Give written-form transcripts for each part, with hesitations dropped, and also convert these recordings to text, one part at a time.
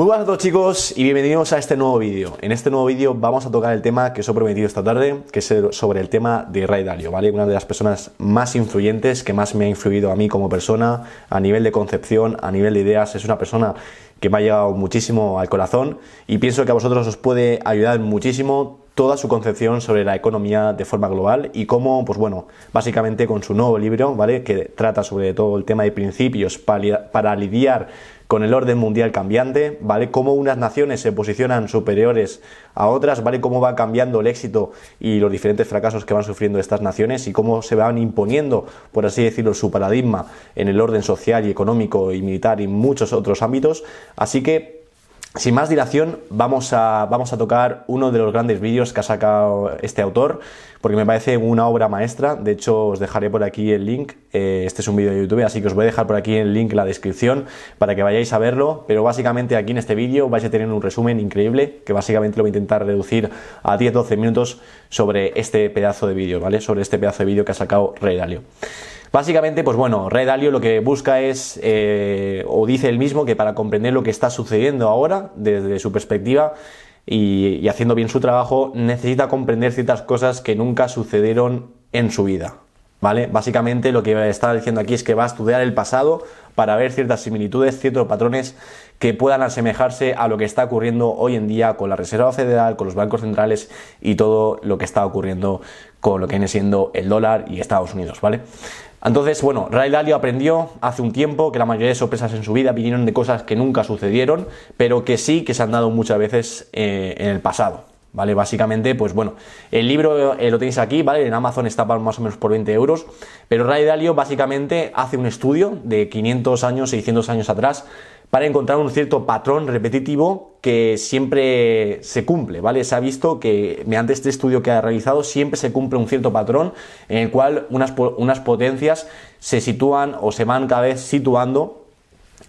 Muy buenas a todos, chicos, y bienvenidos a este nuevo vídeo. En este nuevo vídeo vamos a tocar el tema que os he prometido esta tarde, que es sobre el tema de Ray Dalio, ¿vale? Una de las personas más influyentes, que más me ha influido a mí como persona, a nivel de concepción, a nivel de ideas. Es una persona que me ha llegado muchísimo al corazón y pienso que a vosotros os puede ayudar muchísimo toda su concepción sobre la economía de forma global y cómo, pues bueno, básicamente con su nuevo libro, ¿vale? Que trata sobre todo el tema de principios para lidiar con el orden mundial cambiante, ¿vale? Cómo unas naciones se posicionan superiores a otras, ¿vale? Cómo va cambiando el éxito y los diferentes fracasos que van sufriendo estas naciones y cómo se van imponiendo, por así decirlo, su paradigma en el orden social y económico y militar y muchos otros ámbitos. Así que, sin más dilación, vamos a tocar uno de los grandes vídeos que ha sacado este autor, porque me parece una obra maestra. De hecho, os dejaré por aquí el link. Este es un vídeo de YouTube, así que os voy a dejar por aquí el link en la descripción para que vayáis a verlo. Pero básicamente aquí en este vídeo vais a tener un resumen increíble, que básicamente lo voy a intentar reducir a 10-12 minutos sobre este pedazo de vídeo, ¿vale? Sobre este pedazo de vídeo que ha sacado Ray Dalio. Básicamente, pues bueno, Ray Dalio lo que busca es, o dice él mismo, que para comprender lo que está sucediendo ahora, desde su perspectiva, y haciendo bien su trabajo, necesita comprender ciertas cosas que nunca sucedieron en su vida, ¿vale? Básicamente lo que está diciendo aquí es que va a estudiar el pasado para ver ciertas similitudes, ciertos patrones que puedan asemejarse a lo que está ocurriendo hoy en día con la Reserva Federal, con los bancos centrales y todo lo que está ocurriendo con lo que viene siendo el dólar y Estados Unidos, ¿vale? Entonces, bueno, Ray Dalio aprendió hace un tiempo que la mayoría de sorpresas en su vida vinieron de cosas que nunca sucedieron, pero que sí que se han dado muchas veces en el pasado, ¿vale? Básicamente, pues bueno, el libro lo tenéis aquí, ¿vale? En Amazon está más o menos por 20 euros, pero Ray Dalio básicamente hace un estudio de 500 años, 600 años atrás, para encontrar un cierto patrón repetitivo que siempre se cumple, ¿vale? Se ha visto que mediante este estudio que ha realizado siempre se cumple un cierto patrón en el cual unas potencias se sitúan o se van cada vez situando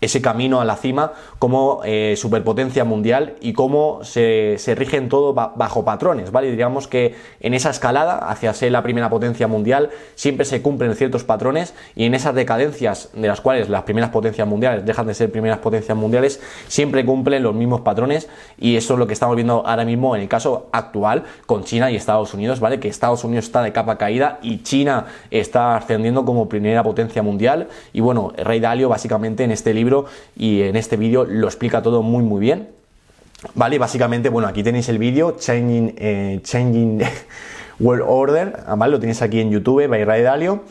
ese camino a la cima como superpotencia mundial y cómo se rigen todo bajo patrones, ¿vale? Digamos que en esa escalada hacia ser la primera potencia mundial siempre se cumplen ciertos patrones y en esas decadencias de las cuales las primeras potencias mundiales dejan de ser primeras potencias mundiales siempre cumplen los mismos patrones y eso es lo que estamos viendo ahora mismo en el caso actual con China y Estados Unidos, ¿vale? Que Estados Unidos está de capa caída y China está ascendiendo como primera potencia mundial y bueno, Ray Dalio básicamente en este libro y en este vídeo lo explica todo muy bien, ¿vale? Básicamente, bueno, aquí tenéis el vídeo Changing World Order, ¿vale? Lo tenéis aquí en YouTube, by Ray Dalio.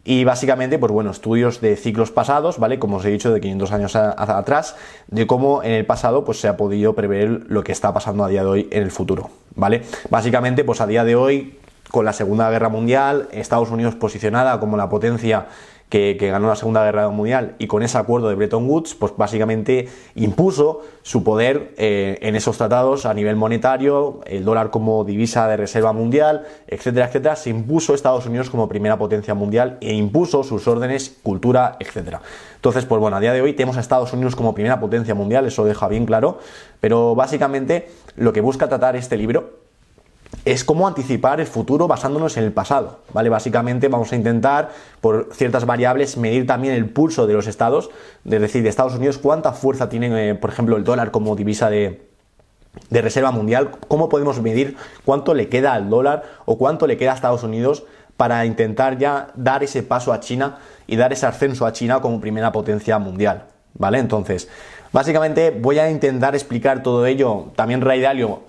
Y básicamente, pues bueno, estudios de ciclos pasados, ¿vale? Como os he dicho, de 500 años atrás, de cómo en el pasado pues se ha podido prever lo que está pasando a día de hoy en el futuro, ¿vale? Básicamente, pues a día de hoy, con la Segunda Guerra Mundial, Estados Unidos posicionada como la potencia que ganó la Segunda Guerra Mundial y con ese acuerdo de Bretton Woods, pues básicamente impuso su poder en esos tratados a nivel monetario, el dólar como divisa de reserva mundial, etcétera, etcétera. Se impuso Estados Unidos como primera potencia mundial e impuso sus órdenes, cultura, etcétera. Entonces, pues bueno, a día de hoy tenemos a Estados Unidos como primera potencia mundial, eso lo deja bien claro, pero básicamente lo que busca tratar este libro es cómo anticipar el futuro basándonos en el pasado, ¿vale? Básicamente vamos a intentar, por ciertas variables, medir también el pulso de los estados, es decir, de Estados Unidos, cuánta fuerza tiene, por ejemplo, el dólar como divisa de reserva mundial, cómo podemos medir cuánto le queda al dólar o cuánto le queda a Estados Unidos para intentar ya dar ese paso a China y dar ese ascenso a China como primera potencia mundial, ¿vale? Entonces, básicamente voy a intentar explicar todo ello. También Ray Dalio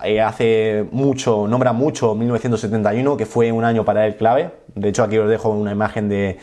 nombra mucho 1971, que fue un año para él clave. De hecho, aquí os dejo una imagen de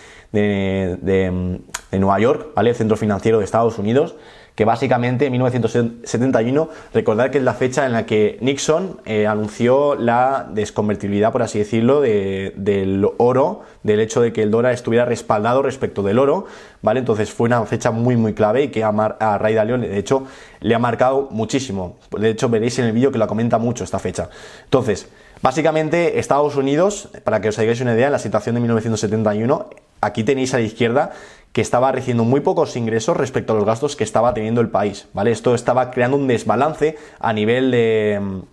Nueva York, ¿vale? El centro financiero de Estados Unidos, que básicamente en 1971, recordad que es la fecha en la que Nixon anunció la desconvertibilidad, por así decirlo, del oro, del hecho de que el dólar estuviera respaldado respecto del oro, ¿vale? Entonces fue una fecha muy clave y que a Ray Dalio, de hecho, le ha marcado muchísimo. De hecho, veréis en el vídeo que la comenta mucho esta fecha. Entonces, básicamente, Estados Unidos, para que os hagáis una idea, en la situación de 1971, aquí tenéis a la izquierda que estaba recibiendo muy pocos ingresos respecto a los gastos que estaba teniendo el país, ¿vale? Esto estaba creando un desbalance a nivel de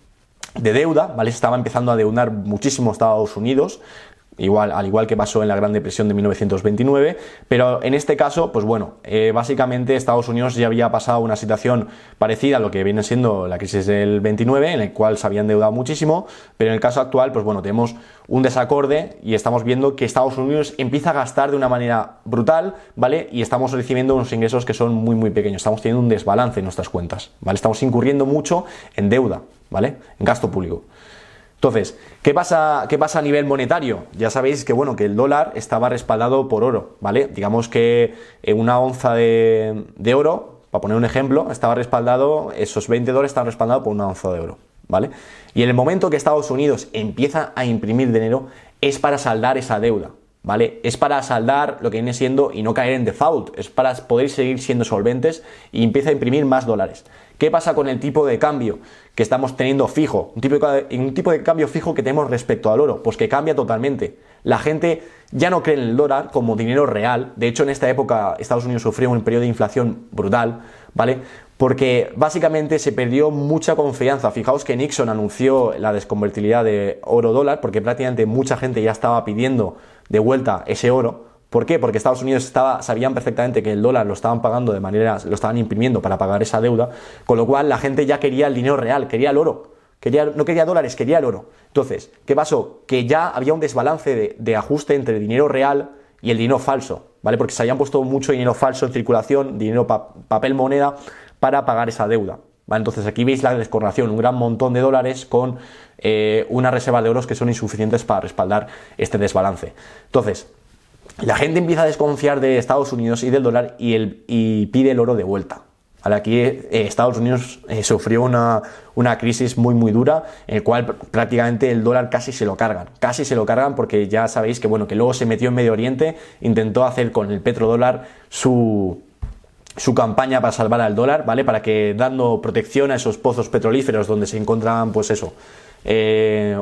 deuda, ¿vale? Se estaba empezando a deudar muchísimo Estados Unidos, igual, al igual que pasó en la Gran Depresión de 1929, pero en este caso, pues bueno, básicamente Estados Unidos ya había pasado una situación parecida a lo que viene siendo la crisis del 29, en el cual se había endeudado muchísimo, pero en el caso actual, pues bueno, tenemos un desacorde y estamos viendo que Estados Unidos empieza a gastar de una manera brutal, ¿vale? Y estamos recibiendo unos ingresos que son muy pequeños, estamos teniendo un desbalance en nuestras cuentas, ¿vale? Estamos incurriendo mucho en deuda, ¿vale? En gasto público. Entonces, ¿qué pasa a nivel monetario? Ya sabéis que, bueno, que el dólar estaba respaldado por oro, ¿vale? Digamos que una onza de oro, para poner un ejemplo, estaba respaldado, esos $20 estaban respaldados por una onza de oro, ¿vale? Y en el momento que Estados Unidos empieza a imprimir dinero, es para saldar esa deuda, ¿vale? Es para saldar lo que viene siendo y no caer en default, es para poder seguir siendo solventes y empieza a imprimir más dólares. ¿Qué pasa con el tipo de cambio que estamos teniendo fijo? Un tipo de cambio fijo que tenemos respecto al oro, pues que cambia totalmente. La gente ya no cree en el dólar como dinero real. De hecho, en esta época Estados Unidos sufrió un periodo de inflación brutal, ¿vale? Porque básicamente se perdió mucha confianza. Fijaos que Nixon anunció la desconvertibilidad de oro-dólar porque prácticamente mucha gente ya estaba pidiendo de vuelta ese oro. ¿Por qué? Porque Estados Unidos sabían perfectamente que el dólar lo estaban pagando lo estaban imprimiendo para pagar esa deuda, con lo cual la gente ya quería el dinero real, quería el oro, no quería dólares, quería el oro. Entonces, ¿qué pasó? Que ya había un desbalance de ajuste entre el dinero real y el dinero falso, ¿vale? Porque se habían puesto mucho dinero falso en circulación, dinero papel moneda, para pagar esa deuda, ¿vale? Entonces aquí veis la descorrelación, un gran montón de dólares con una reserva de oros que son insuficientes para respaldar este desbalance. Entonces, la gente empieza a desconfiar de Estados Unidos y del dólar y pide el oro de vuelta. Ahora aquí Estados Unidos sufrió una crisis muy dura, en el cual prácticamente el dólar casi se lo cargan porque ya sabéis que, bueno, que luego se metió en Medio Oriente, intentó hacer con el petrodólar su campaña para salvar al dólar, ¿vale? Para que, dando protección a esos pozos petrolíferos donde se encontraban, pues eso,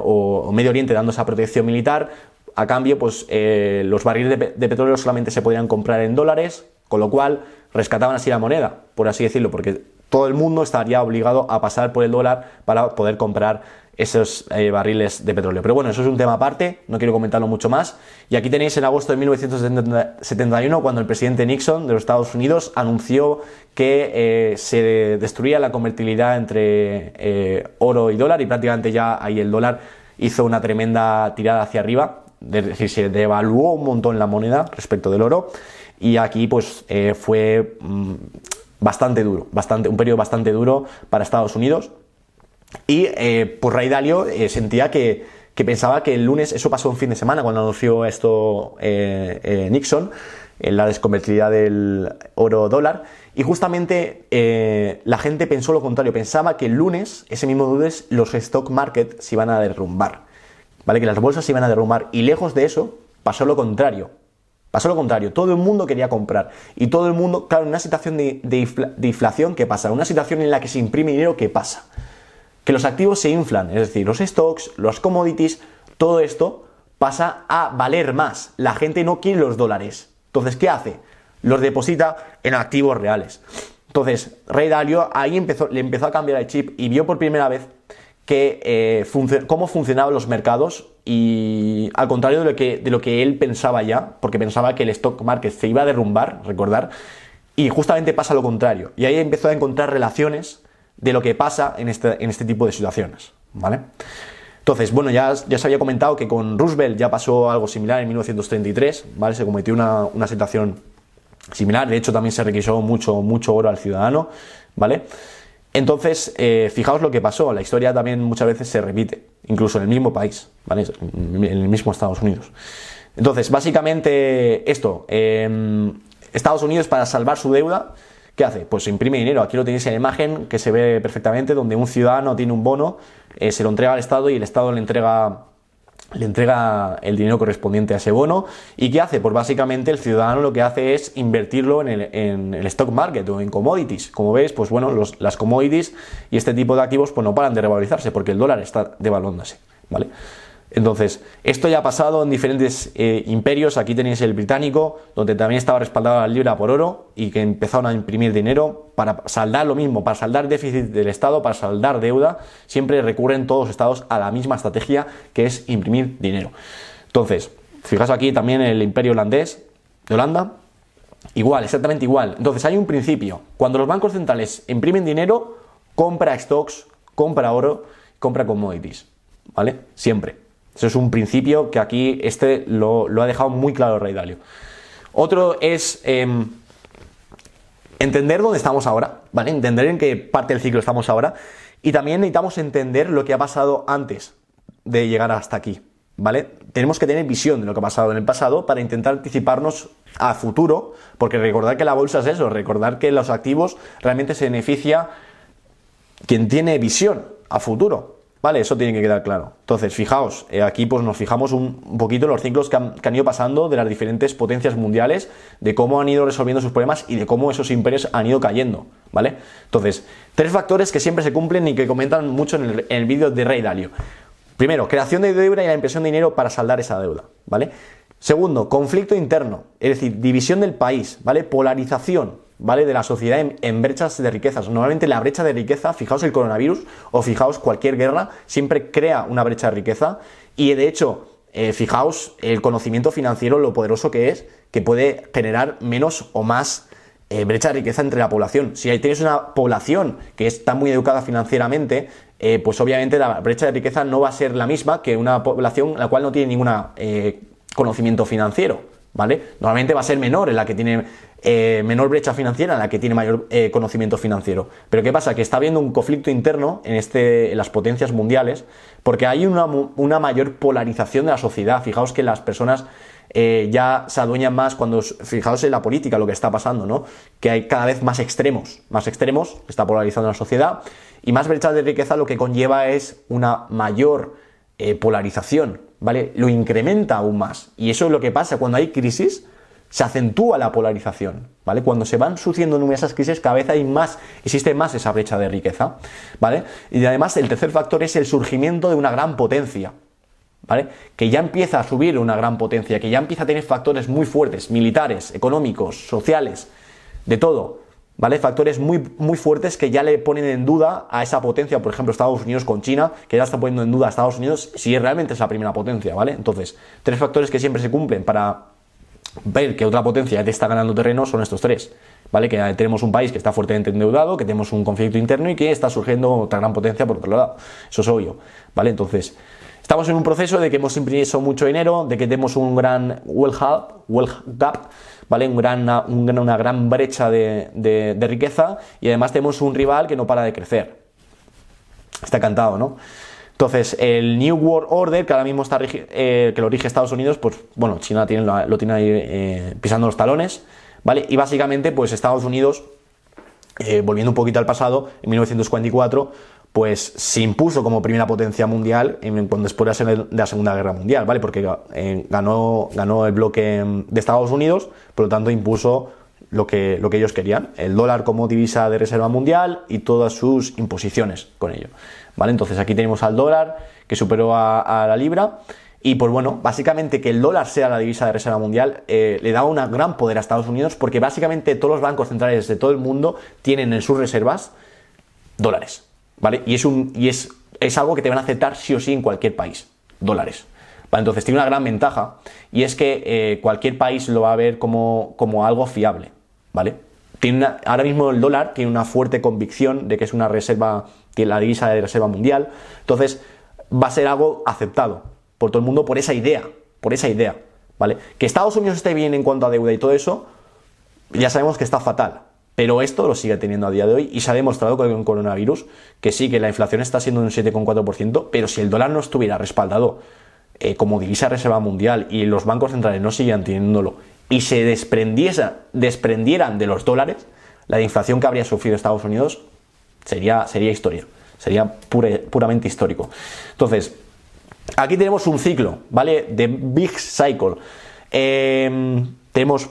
o Medio Oriente dando esa protección militar, a cambio, pues los barriles de petróleo solamente se podían comprar en dólares, con lo cual rescataban así la moneda, por así decirlo, porque todo el mundo estaría obligado a pasar por el dólar para poder comprar esos barriles de petróleo. Pero bueno, eso es un tema aparte, no quiero comentarlo mucho más. Y aquí tenéis en agosto de 1971, cuando el presidente Nixon de los Estados Unidos anunció que se destruía la convertibilidad entre oro y dólar, y prácticamente ya ahí el dólar hizo una tremenda tirada hacia arriba. Es decir, se devaluó un montón la moneda respecto del oro, y aquí pues fue bastante duro, un periodo bastante duro para Estados Unidos. Y pues Ray Dalio sentía que pensaba que el lunes, eso pasó un fin de semana cuando anunció esto Nixon, en la desconvertibilidad del oro-dólar, y justamente la gente pensó lo contrario, pensaba que el lunes, ese mismo lunes, los stock market se iban a derrumbar, ¿vale? Que las bolsas se iban a derrumbar, y lejos de eso pasó lo contrario. Todo el mundo quería comprar, y todo el mundo, claro, en una situación de inflación, ¿qué pasa? Una situación en la que se imprime dinero, ¿qué pasa? Que los activos se inflan, es decir, los stocks, los commodities, todo esto pasa a valer más. La gente no quiere los dólares. Entonces, ¿qué hace? Los deposita en activos reales. Entonces, Ray Dalio ahí le empezó a cambiar el chip y vio por primera vez que cómo funcionaban los mercados, y al contrario de lo que él pensaba ya, porque pensaba que el stock market se iba a derrumbar, recordar, y justamente pasa lo contrario. Y ahí empezó a encontrar relaciones de lo que pasa en este tipo de situaciones, ¿vale? Entonces, bueno, ya se había comentado que con Roosevelt ya pasó algo similar en 1933, ¿vale? Se cometió una situación similar, de hecho también se requisó mucho oro al ciudadano, ¿vale? Entonces, fijaos lo que pasó, la historia también muchas veces se repite, incluso en el mismo país, ¿vale? En el mismo Estados Unidos. Entonces, básicamente esto, Estados Unidos, para salvar su deuda, ¿qué hace? Pues imprime dinero. Aquí lo tenéis en la imagen, que se ve perfectamente, donde un ciudadano tiene un bono, se lo entrega al Estado y el Estado le entrega el dinero correspondiente a ese bono. ¿Y qué hace? Pues básicamente el ciudadano lo que hace es invertirlo en el stock market o en commodities. Como veis, pues bueno, las commodities y este tipo de activos pues no paran de revalorizarse porque el dólar está devaluándose, ¿vale? Entonces, esto ya ha pasado en diferentes imperios. Aquí tenéis el británico, donde también estaba respaldada la libra por oro y que empezaron a imprimir dinero para saldar lo mismo, para saldar déficit del Estado, para saldar deuda. Siempre recurren todos los estados a la misma estrategia, que es imprimir dinero. Entonces, Fijaos aquí también el imperio holandés de Holanda. Igual, exactamente igual. Entonces hay un principio. Cuando los bancos centrales imprimen dinero, compra stocks, compra oro, compra commodities. ¿Vale? Siempre. Eso es un principio que aquí lo ha dejado muy claro el Ray Dalio. Otro es entender dónde estamos ahora, ¿vale? Entender en qué parte del ciclo estamos ahora. Y también necesitamos entender lo que ha pasado antes de llegar hasta aquí, ¿vale? Tenemos que tener visión de lo que ha pasado en el pasado para intentar anticiparnos a futuro, porque recordar que la bolsa es eso, recordar que los activos realmente se beneficia quien tiene visión a futuro, ¿vale? Eso tiene que quedar claro. Entonces, fijaos, aquí pues nos fijamos un poquito en los ciclos que han ido pasando de las diferentes potencias mundiales, de cómo han ido resolviendo sus problemas y de cómo esos imperios han ido cayendo, ¿vale? Entonces, 3 factores que siempre se cumplen y que comentan mucho en el vídeo de Ray Dalio. Primero, creación de deuda y la impresión de dinero para saldar esa deuda, ¿vale? Segundo, conflicto interno, es decir, división del país, ¿vale? Polarización, ¿vale? De la sociedad en brechas de riquezas. Normalmente la brecha de riqueza, fijaos el coronavirus o fijaos cualquier guerra, siempre crea una brecha de riqueza y de hecho, fijaos el conocimiento financiero, lo poderoso que es, que puede generar menos o más brecha de riqueza entre la población. Si tienes una población que está muy educada financieramente, pues obviamente la brecha de riqueza no va a ser la misma que una población la cual no tiene ningún conocimiento financiero, ¿vale? Normalmente va a ser menor en la que tiene menor brecha financiera, en la que tiene mayor conocimiento financiero. Pero ¿qué pasa? Que está habiendo un conflicto interno en las potencias mundiales porque hay una mayor polarización de la sociedad. Fijaos que las personas ya se adueñan más fijaos en la política lo que está pasando, ¿no? Que hay cada vez más extremos, está polarizando la sociedad y más brechas de riqueza lo que conlleva es una mayor polarización, ¿vale? Lo incrementa aún más y eso es lo que pasa cuando hay crisis, se acentúa la polarización, ¿vale? Cuando se van sucediendo numerosas crisis cada vez existe más esa brecha de riqueza, ¿vale? Y además el tercer factor es el surgimiento de una gran potencia, ¿vale? Que ya empieza a subir una gran potencia, que ya empieza a tener factores muy fuertes, militares, económicos, sociales, de todo, ¿vale? Factores muy, muy fuertes que ya le ponen en duda a esa potencia, por ejemplo Estados Unidos con China, que ya está poniendo en duda a Estados Unidos si realmente es la primera potencia, ¿vale? Entonces, 3 factores que siempre se cumplen para ver que otra potencia ya te está ganando terreno son estos 3, ¿vale? Que tenemos un país que está fuertemente endeudado, que tenemos un conflicto interno y que está surgiendo otra gran potencia por otro lado, eso es obvio, ¿vale? Entonces, estamos en un proceso de que hemos imprimido mucho dinero, de que tenemos un gran wealth gap, ¿vale? Una gran brecha de riqueza y además tenemos un rival que no para de crecer. Está cantado, ¿no? Entonces, el New World Order, que ahora mismo que lo rige Estados Unidos, pues bueno, China lo tiene ahí pisando los talones, ¿vale? Y básicamente, pues Estados Unidos, volviendo un poquito al pasado, en 1944, pues se impuso como primera potencia mundial después de la Segunda Guerra Mundial, ¿vale? Porque ganó el bloque de Estados Unidos, por lo tanto impuso lo que ellos querían, el dólar como divisa de reserva mundial y todas sus imposiciones con ello, ¿vale? Entonces aquí tenemos al dólar que superó a la libra y pues bueno, básicamente que el dólar sea la divisa de reserva mundial le da un gran poder a Estados Unidos porque básicamente todos los bancos centrales de todo el mundo tienen en sus reservas dólares, ¿vale? Y es algo que te van a aceptar sí o sí en cualquier país, dólares. Vale, entonces tiene una gran ventaja y es que cualquier país lo va a ver como algo fiable, ¿vale? Ahora mismo el dólar tiene una fuerte convicción de que es una reserva, tiene la divisa de reserva mundial, entonces va a ser algo aceptado por todo el mundo por esa idea, ¿vale? Que Estados Unidos esté bien en cuanto a deuda y todo eso, ya sabemos que está fatal. Pero esto lo sigue teniendo a día de hoy y se ha demostrado con el coronavirus que sí, que la inflación está siendo de un 7,4%, pero si el dólar no estuviera respaldado como divisa de reserva mundial y los bancos centrales no siguieran teniéndolo y se desprendieran de los dólares, la inflación que habría sufrido Estados Unidos sería historia, sería puramente histórico. Entonces, aquí tenemos un ciclo, ¿vale? De Big Cycle.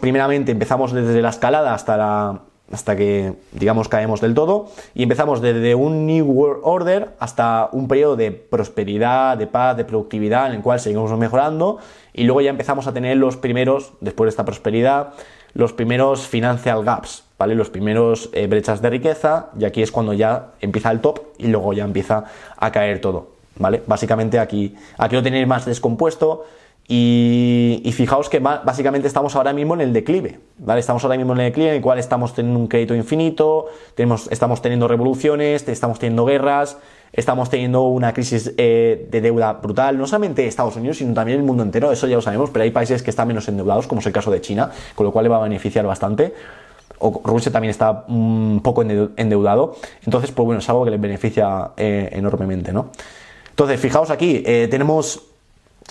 Primeramente empezamos desde la escalada hasta que, digamos, caemos del todo y empezamos desde un New World Order hasta un periodo de prosperidad, de paz, de productividad en el cual seguimos mejorando y luego ya empezamos a tener después de esta prosperidad, los primeros financial gaps, ¿vale? Los primeros brechas de riqueza y aquí es cuando ya empieza el top y luego ya empieza a caer todo, ¿vale? Básicamente aquí lo tenéis más descompuesto Y fijaos que básicamente estamos ahora mismo en el declive, ¿vale? Estamos ahora mismo en el declive en el cual estamos teniendo un crédito infinito, estamos teniendo revoluciones, estamos teniendo guerras, estamos teniendo una crisis de deuda brutal, no solamente Estados Unidos, sino también el mundo entero, eso ya lo sabemos, pero hay países que están menos endeudados, como es el caso de China, con lo cual le va a beneficiar bastante. O Rusia también está un poco endeudado, entonces pues bueno, es algo que les beneficia enormemente, ¿no? Entonces fijaos aquí,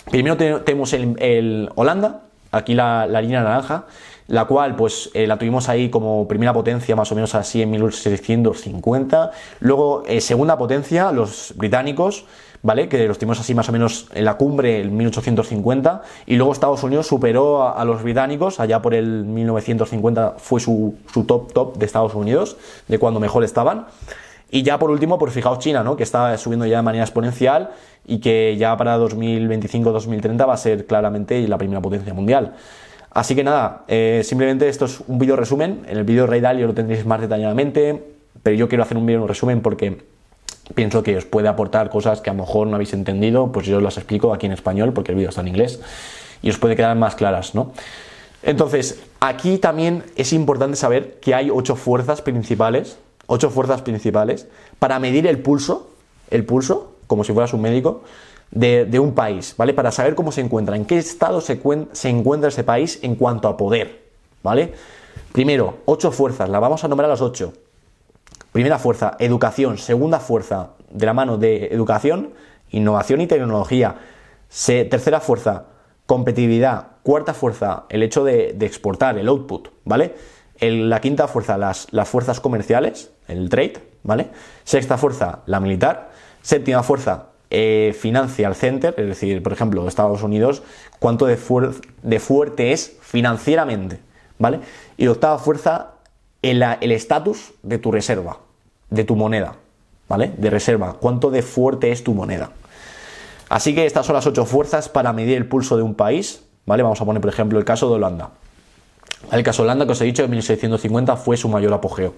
primero tenemos el Holanda, aquí la línea naranja, la cual pues la tuvimos ahí como primera potencia más o menos así en 1650, luego segunda potencia los británicos, ¿vale? Que los tuvimos así más o menos en la cumbre en 1850, y luego Estados Unidos superó a los británicos, allá por el 1950 fue su top de Estados Unidos, de cuando mejor estaban. Y ya por último, pues fijaos China, ¿no? Que está subiendo ya de manera exponencial y que ya para 2025-2030 va a ser claramente la primera potencia mundial. Así que nada, simplemente esto es un vídeo resumen. En el vídeo Ray Dalio lo tendréis más detalladamente, pero yo quiero hacer un vídeo resumen porque pienso que os puede aportar cosas que a lo mejor no habéis entendido, pues yo os las explico aquí en español porque el vídeo está en inglés y os puede quedar más claras, ¿no? Entonces, aquí también es importante saber que hay 8 fuerzas principales para medir el pulso, como si fueras un médico, de un país, ¿vale? Para saber cómo se encuentra, en qué estado se encuentra ese país en cuanto a poder, ¿vale? Primero, 8 fuerzas, las vamos a nombrar las 8. Primera fuerza, educación. Segunda fuerza, de la mano de educación, innovación y tecnología. Tercera fuerza, competitividad. Cuarta fuerza, el hecho de exportar, el output, ¿vale? La quinta fuerza, las fuerzas comerciales, el trade, ¿vale? Sexta fuerza, la militar. Séptima fuerza, financial center, es decir, por ejemplo, Estados Unidos, cuánto de fuerte es financieramente, ¿vale? Y octava fuerza, el estatus de tu reserva, de tu moneda, ¿vale? De reserva, cuánto de fuerte es tu moneda. Así que estas son las 8 fuerzas para medir el pulso de un país, ¿vale? Vamos a poner, por ejemplo, el caso de Holanda. El caso de Holanda, que os he dicho, en 1650 fue su mayor apogeo.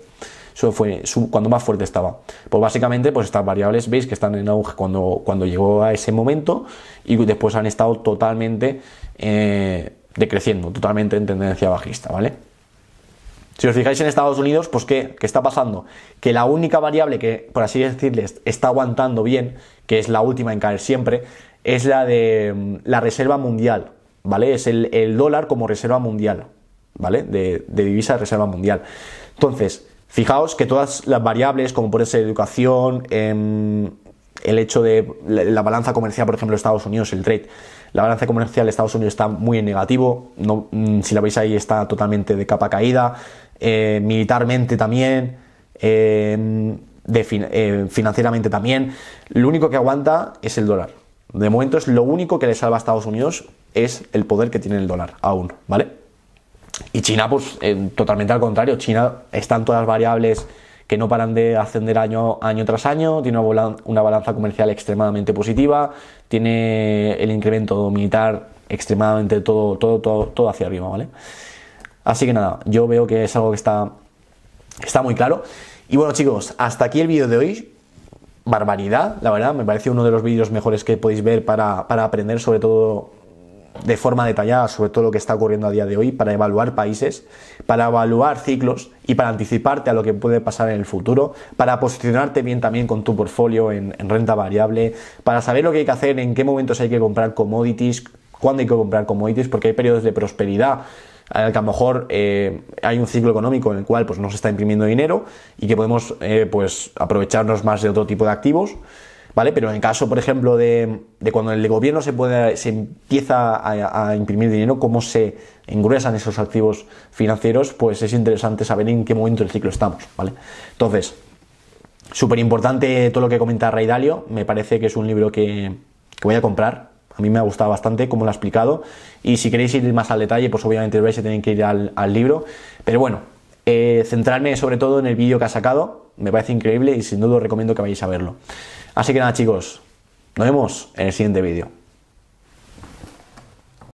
Eso fue cuando más fuerte estaba. Pues básicamente, pues estas variables, veis que están en auge cuando llegó a ese momento y después han estado totalmente decreciendo, totalmente en tendencia bajista, ¿vale? Si os fijáis en Estados Unidos, pues ¿qué está pasando? Que la única variable que, por así decirles, está aguantando bien, que es la última en caer siempre, es la de la reserva mundial, ¿vale? Es el dólar como reserva mundial, ¿vale? De divisa de reserva mundial. Entonces, fijaos que todas las variables, como puede ser educación, el hecho de la balanza comercial, por ejemplo, de Estados Unidos, el trade, la balanza comercial de Estados Unidos está muy en negativo, no, si la veis ahí está totalmente de capa caída, militarmente también, financieramente también. Lo único que aguanta es el dólar. De momento es lo único que le salva a Estados Unidos, es el poder que tiene el dólar aún, ¿vale? Y China, pues totalmente al contrario. China están todas las variables que no paran de ascender año tras año, tiene una balanza comercial extremadamente positiva, tiene el incremento militar extremadamente todo hacia arriba, ¿vale? Así que nada, yo veo que es algo que está muy claro. Y bueno, chicos, hasta aquí el vídeo de hoy. Barbaridad, la verdad, me parece uno de los vídeos mejores que podéis ver para aprender, sobre todo de forma detallada, sobre todo lo que está ocurriendo a día de hoy, para evaluar países, para evaluar ciclos y para anticiparte a lo que puede pasar en el futuro, para posicionarte bien también con tu portfolio en renta variable, para saber lo que hay que hacer, en qué momentos hay que comprar commodities, cuándo hay que comprar commodities, porque hay periodos de prosperidad en el que a lo mejor hay un ciclo económico en el cual pues, no se está imprimiendo dinero y que podemos pues, aprovecharnos más de otro tipo de activos, ¿vale? Pero en el caso, por ejemplo, de cuando el gobierno se empieza a imprimir dinero, cómo se engruesan esos activos financieros, pues es interesante saber en qué momento del ciclo estamos, ¿vale? Entonces, súper importante todo lo que comenta Ray Dalio, me parece que es un libro que voy a comprar. A mí me ha gustado bastante cómo lo ha explicado y si queréis ir más al detalle, pues obviamente vais a tener que ir al libro. Pero bueno, centrarme sobre todo en el vídeo que ha sacado, me parece increíble y sin duda os recomiendo que vayáis a verlo. Así que nada chicos, nos vemos en el siguiente vídeo.